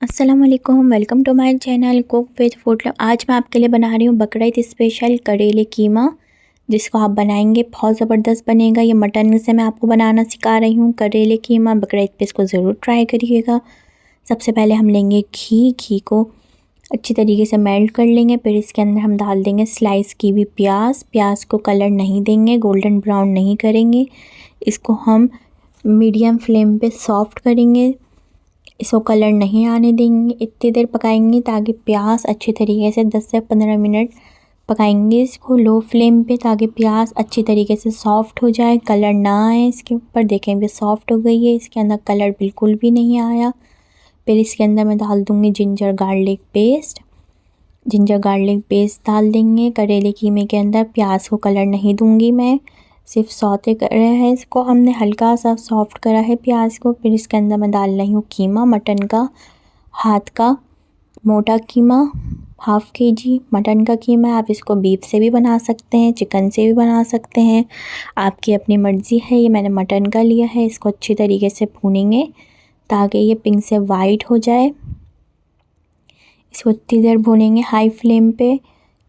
अस्सलाम वालेकुम, welcome to my channel cook with food love. आज मैं आपके लिए बना रही हूँ बकरा ईद स्पेशल करेले कीमा, जिसको आप बनाएंगे बहुत ज़बरदस्त बनेगा। ये मटन से मैं आपको बनाना सिखा रही हूँ करेले कीमा। बकरा ईद पे इसको ज़रूर ट्राई करिएगा। सबसे पहले हम लेंगे घी को अच्छी तरीके से मेल्ट कर लेंगे। फिर इसके अंदर हम डाल देंगे स्लाइस की हुई प्याज को कलर नहीं देंगे, गोल्डन ब्राउन नहीं करेंगे। इसको हम मीडियम फ्लेम पे सॉफ्ट करेंगे, इसको कलर नहीं आने देंगे। इतनी देर पकाएंगे ताकि प्याज अच्छी तरीके से 10 से 15 मिनट पकाएंगे इसको लो फ्लेम पे, ताकि प्याज अच्छी तरीके से सॉफ्ट हो जाए, कलर ना आए इसके ऊपर। देखें ये सॉफ्ट हो गई है, इसके अंदर कलर बिल्कुल भी नहीं आया। फिर इसके अंदर मैं डाल दूँगी जिंजर गार्लिक पेस्ट डाल देंगे करेले कीमे के अंदर। प्याज को कलर नहीं दूँगी मैं, सिर्फ सौते कर रहे हैं इसको, हमने हल्का सा सॉफ्ट करा है प्याज को। फिर इसके अंदर मैं डाल रही हूँ कीमा, मटन का हाथ का मोटा कीमा, हाफ़ केजी मटन का कीमा। आप इसको बीफ से भी बना सकते हैं, चिकन से भी बना सकते हैं, आपकी अपनी मर्ज़ी है। ये मैंने मटन का लिया है। इसको अच्छी तरीके से भूनेंगे ताकि ये पिंक से वाइट हो जाए। इसको इतनी देर भूनेंगे हाई फ्लेम पे।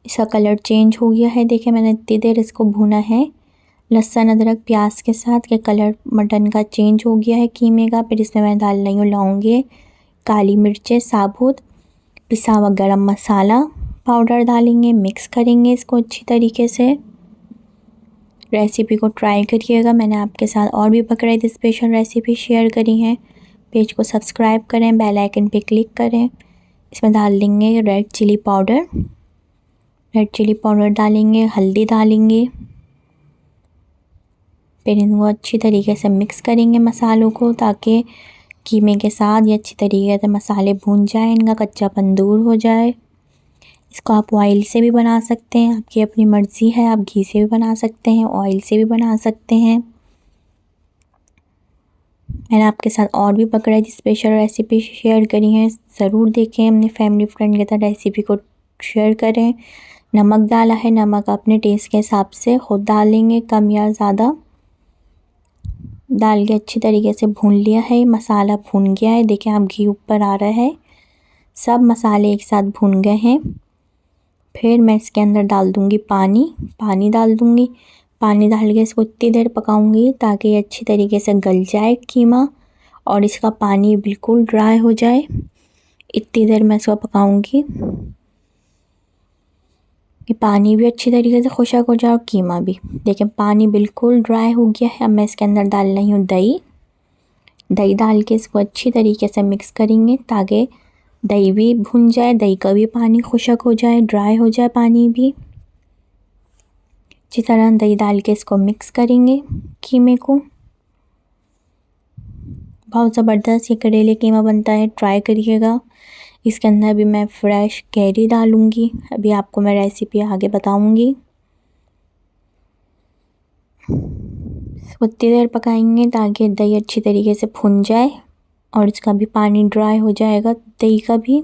इसका कलर चेंज हो गया है, देखिए मैंने इतनी देर इसको भूना है लहसुन अदरक प्याज के साथ, के कलर मटन का चेंज हो गया है कीमे का। फिर इसमें मैं डाल रही हूँ लौंगे, काली मिर्चें साबुत, पिसा हुआ गरम मसाला पाउडर डालेंगे, मिक्स करेंगे इसको अच्छी तरीके से। रेसिपी को ट्राई करिएगा, मैंने आपके साथ और भी बकरा ईद स्पेशल रेसिपी शेयर करी हैं। पेज को सब्सक्राइब करें, बेल आइकन पे क्लिक करें। इसमें डाल देंगे रेड चिली पाउडर डालेंगे, हल्दी डालेंगे। फिर इनको अच्छी तरीके से मिक्स करेंगे मसालों को, ताकि कीमे के साथ ये अच्छी तरीके से मसाले भून जाए, इनका कच्चापन दूर हो जाए। इसको आप ऑयल से भी बना सकते हैं, आपकी अपनी मर्ज़ी है। आप घी से भी बना सकते हैं, ऑयल से भी बना सकते हैं। मैंने आपके साथ और भी बकरा ईद स्पेशल रेसिपी शेयर करी हैं, ज़रूर देखें। अपने फैमिली फ्रेंड के साथ रेसिपी को शेयर करें। नमक डाला है, नमक अपने टेस्ट के हिसाब से खुद डालेंगे, कम या ज़्यादा। डाल के अच्छी तरीके से भून लिया है, मसाला भून गया है, देखिए आप घी ऊपर आ रहा है, सब मसाले एक साथ भून गए हैं। फिर मैं इसके अंदर डाल दूँगी पानी डाल दूँगी। पानी डाल के इसको इतनी देर पकाऊंगी ताकि ये अच्छी तरीके से गल जाए कीमा और इसका पानी बिल्कुल ड्राई हो जाए। इतनी देर मैं इसको पकाऊंगी कि पानी भी अच्छी तरीके से खुशक हो जाए और कीमा भी। देखिए पानी बिल्कुल ड्राई हो गया है। अब मैं इसके अंदर डाल रही हूँ दही डाल के इसको अच्छी तरीके से मिक्स करेंगे ताकि दही भी भुन जाए, दही का भी पानी खुशक हो जाए, ड्राई हो जाए पानी भी। अच्छी तरह दही डाल के इसको मिक्स करेंगे कीमे को। बहुत ज़बरदस्त ये करेले कीमा बनता है, ट्राई करिएगा। इसके अंदर भी मैं फ्रेश कैरी डालूँगी, अभी आपको मैं रेसिपी आगे बताऊँगी। इसको इतनी देर पकाएंगे ताकि दही अच्छी तरीके से भुन जाए और इसका भी पानी ड्राई हो जाएगा, दही का भी।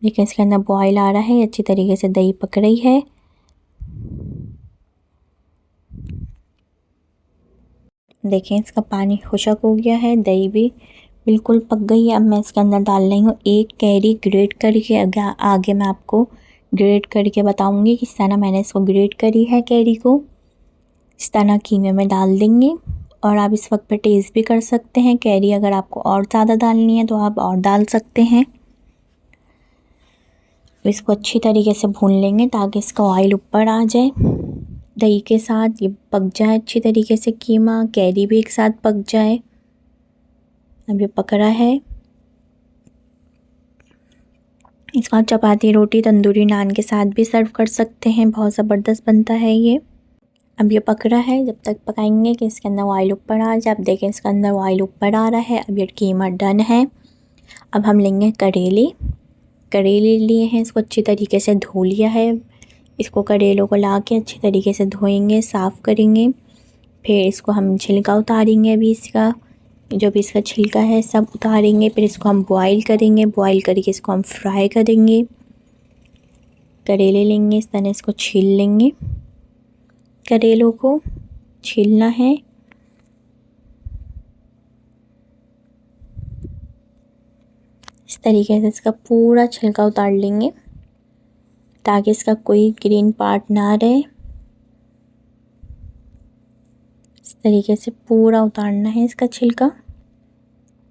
देखिए इसके अंदर बॉयल आ रहा है, अच्छी तरीके से दही पक रही है। देखें इसका पानी खुशक हो गया है, दही भी बिल्कुल पक गई है। अब मैं इसके अंदर डाल रही हूँ एक कैरी ग्रेट करके। आगे मैं आपको ग्रेट करके बताऊँगी किस तरह मैंने इसको ग्रेट करी है कैरी को। इस तरह कीमे में डाल देंगे और आप इस वक्त पे टेस्ट भी कर सकते हैं। कैरी अगर आपको और ज़्यादा डालनी है तो आप और डाल सकते हैं। इसको अच्छी तरीके से भून लेंगे ताकि इसका ऑयल ऊपर आ जाए, दही के साथ ये पक जाए अच्छी तरीके से कीमा, कैरी भी एक साथ पक जाए। अब ये पक रहा है। इसको आप चपाती, रोटी, तंदूरी नान के साथ भी सर्व कर सकते हैं, बहुत ज़बरदस्त बनता है ये। अब ये पक रहा है, जब तक पकाएंगे कि इसके अंदर ऑयल ऊपर आ जाए। आप देखें इसके अंदर ऑयल ऊपर आ रहा है। अब ये कीमा डन है। अब हम लेंगे करेले लिए हैं, इसको अच्छी तरीके से धो लिया है। इसको करेलों को ला के अच्छी तरीके से धोएंगे, साफ़ करेंगे। फिर इसको हम छिलका उतारेंगे, अभी इसका जो भी इसका छिलका है सब उतारेंगे। फिर इसको हम बॉईल करेंगे, बॉईल करके इसको हम फ्राई करेंगे। करेले लेंगे, इस तरह इसको छील लेंगे, करेलों को छीलना है। इस तरीके से इसका पूरा छिलका उतार लेंगे ताकि इसका कोई ग्रीन पार्ट ना रहे। इस तरीके से पूरा उतारना है इसका छिलका,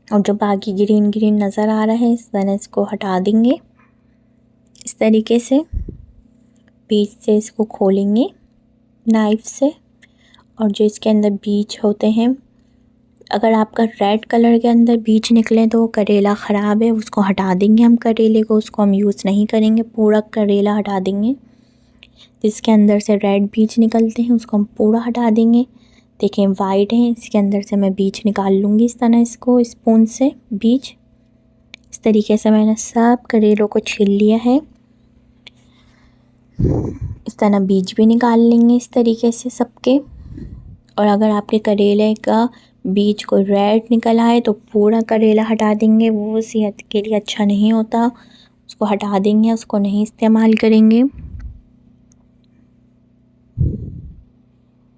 और जो बाकी ग्रीन ग्रीन नज़र आ रहा है इस तरह इसको हटा देंगे। इस तरीके से बीच से इसको खोलेंगे नाइफ़ से, और जो इसके अंदर बीज होते हैं, अगर आपका रेड कलर के अंदर बीज निकले तो वो करेला ख़राब है, उसको हटा देंगे हम करेले को, उसको हम यूज़ नहीं करेंगे, पूरा करेला हटा देंगे। जिसके अंदर से रेड बीज निकलते हैं उसको हम पूरा हटा देंगे। देखें वाइट है, इसके अंदर से मैं बीज निकाल लूँगी इस तरह, इसको स्पून से बीज। इस तरीके से मैंने सब करेलों को छील लिया है। इस तरह बीज भी निकाल लेंगे इस तरीके से सबके। और अगर आपके करेले का बीज को रेड निकला है तो पूरा करेला हटा देंगे, वो सेहत के लिए अच्छा नहीं होता, उसको हटा देंगे, उसको नहीं इस्तेमाल करेंगे।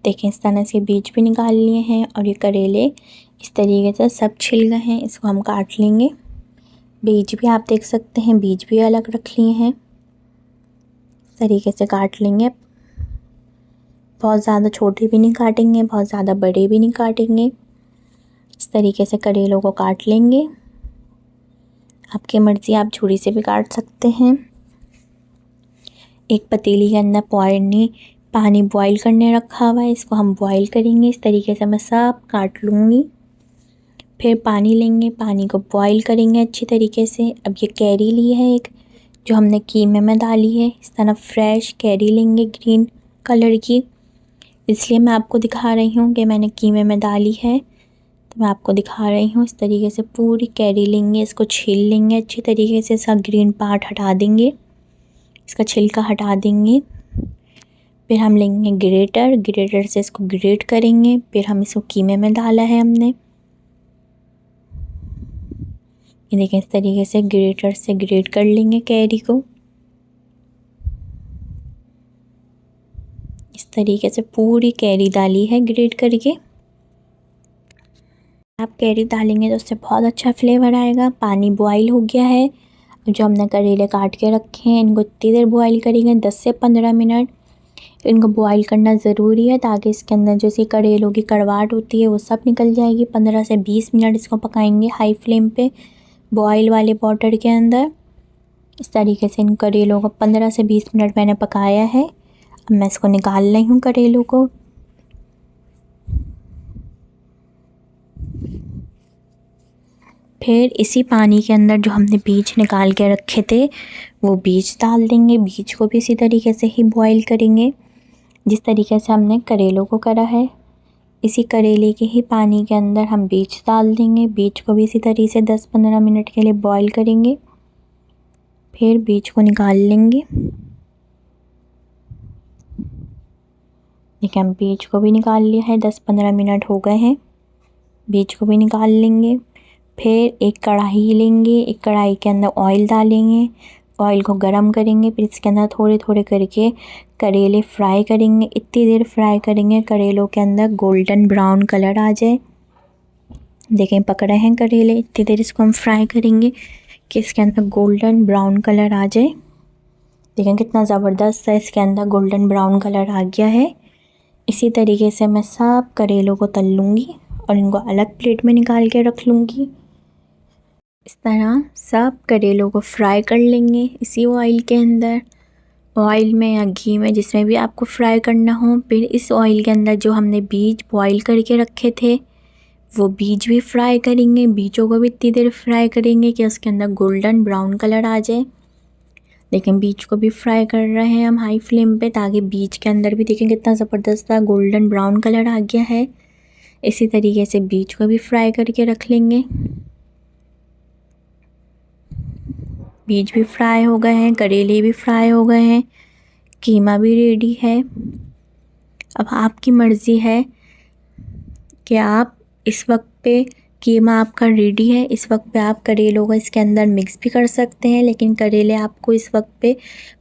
देखें इस तरह से बीज भी निकाल लिए हैं, और ये करेले इस तरीके से सब छिल गए हैं, इसको हम काट लेंगे। बीज भी आप देख सकते हैं, बीज भी अलग रख लिए हैं, इस तरीके से काट लेंगे। बहुत ज़्यादा छोटे भी नहीं काटेंगे, बहुत ज़्यादा बड़े भी नहीं काटेंगे। इस तरीके से करेलों को काट लेंगे। आपकी मर्ज़ी, आप छुरी से भी काट सकते हैं। एक पतीली के अंदर पानी बॉईल करने रखा हुआ है, इसको हम बॉईल करेंगे। इस तरीके से मैं सब काट लूँगी। फिर पानी लेंगे, पानी को बॉईल करेंगे अच्छी तरीके से। अब ये कैरी ली है एक, जो हमने कीमे में डाली है। इस तरह फ्रेश कैरी लेंगे ग्रीन कलर की, इसलिए मैं आपको दिखा रही हूँ कि मैंने कीमे में डाली है, तो मैं आपको दिखा रही हूँ। इस तरीके से पूरी कैरी लेंगे, इसको छील लेंगे अच्छी तरीके से, इसका ग्रीन पार्ट हटा देंगे, इसका छिलका हटा देंगे। फिर हम लेंगे ग्रेटर से इसको ग्रेट करेंगे। फिर हम इसको कीमे में डाला है हमने, ये देखें इस तरीके से ग्रेटर से ग्रेट कर लेंगे कैरी को। इस तरीके से पूरी कैरी डाली है ग्रेट करके। आप कैरी डालेंगे तो उससे बहुत अच्छा फ्लेवर आएगा। पानी बॉईल हो गया है, जो हमने करेले काट के रखे हैं इनको इतनी देर बॉईल करेंगे, 10 से 15 मिनट इनको बॉईल करना ज़रूरी है, ताकि इसके अंदर जो सी करेलों की कड़वाहट होती है वो सब निकल जाएगी। 15 से 20 मिनट इसको पकाएंगे हाई फ्लेम पे बॉईल वाले वाटर के अंदर। इस तरीके से इन करेलों को 15 से 20 मिनट मैंने पकाया है। अब मैं इसको निकाल रही हूँ करेलों को। फिर इसी पानी के अंदर जो हमने बीज निकाल के रखे थे वो बीज डाल देंगे। बीज को भी इसी तरीके से ही बॉईल करेंगे जिस तरीके से हमने करेलों को करा है। इसी करेले के ही पानी के अंदर हम बीज डाल देंगे। बीज को भी इसी तरीके से 10-15 मिनट के लिए बॉईल करेंगे। फिर बीज को निकाल लेंगे। देखिए हम बीज को भी निकाल लिया है, 10-15 मिनट हो गए हैं, बीज को भी निकाल लेंगे। फिर एक कढ़ाई लेंगे, एक कढ़ाई के अंदर ऑयल डालेंगे, ऑयल को गरम करेंगे। फिर इसके अंदर थोड़े थोड़े करके करेले फ्राई करेंगे। इतनी देर फ्राई करेंगे करेलों के अंदर गोल्डन ब्राउन कलर आ जाए। देखें पक रहे हैं करेले, इतनी देर इसको हम फ्राई करेंगे कि इसके अंदर गोल्डन ब्राउन कलर आ जाए। देखें कितना ज़बरदस्त सा इसके अंदर गोल्डन ब्राउन कलर आ गया है। इसी तरीके से मैं सब करेलों को तल लूँगी और इनको अलग प्लेट में निकाल के रख लूँगी। इस तरह सब करेलों को फ्राई कर लेंगे इसी ऑयल के अंदर, ऑयल में या घी में, जिसमें भी आपको फ्राई करना हो। फिर इस ऑयल के अंदर जो हमने बीज बॉईल करके रखे थे वो बीज भी फ्राई करेंगे। बीजों को भी इतनी देर फ्राई करेंगे कि उसके अंदर गोल्डन ब्राउन कलर आ जाए। लेकिन बीज को भी फ्राई कर रहे हैं हम हाई फ्लेम पे, ताकि बीज के अंदर भी देखें कितना ज़बरदस्त गोल्डन ब्राउन कलर आ गया है। इसी तरीके से बीज को भी फ्राई करके रख लेंगे। बीज भी फ्राई हो गए हैं, करेले भी फ्राई हो गए हैं, कीमा भी रेडी है। अब आपकी मर्ज़ी है कि आप इस वक्त पे, कीमा आपका रेडी है, इस वक्त पे आप करेलों को इसके अंदर मिक्स भी कर सकते हैं। लेकिन करेले आपको इस वक्त पे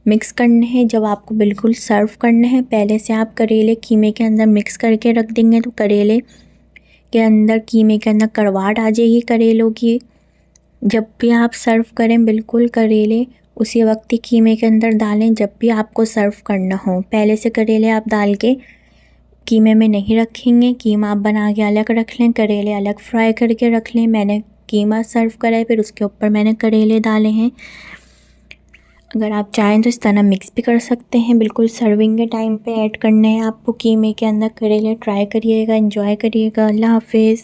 मिक्स करने हैं जब आपको बिल्कुल सर्व करने हैं। पहले से आप करेले कीमे के अंदर मिक्स करके रख देंगे तो करेले के अंदर, कीमे के अंदर कड़वाहट आ जाएगी करेलों की, जब भी आप सर्व करें बिल्कुल करेले उसी वक्त ही कीमे के अंदर डालें जब भी आपको सर्व करना हो। पहले से करेले आप डाल के कीमे में नहीं रखेंगे, कीमा आप बना के अलग रख लें, करेले अलग फ्राई करके रख लें। मैंने कीमा सर्व करा है, फिर उसके ऊपर मैंने करेले डाले हैं। अगर आप चाहें तो इस तरह मिक्स भी कर सकते हैं। बिल्कुल सर्विंग के टाइम पे ऐड करने हैं आपको कीमे के अंदर करेले। ट्राई करिएगा, एंजॉय करिएगा। अल्लाह हाफिज़।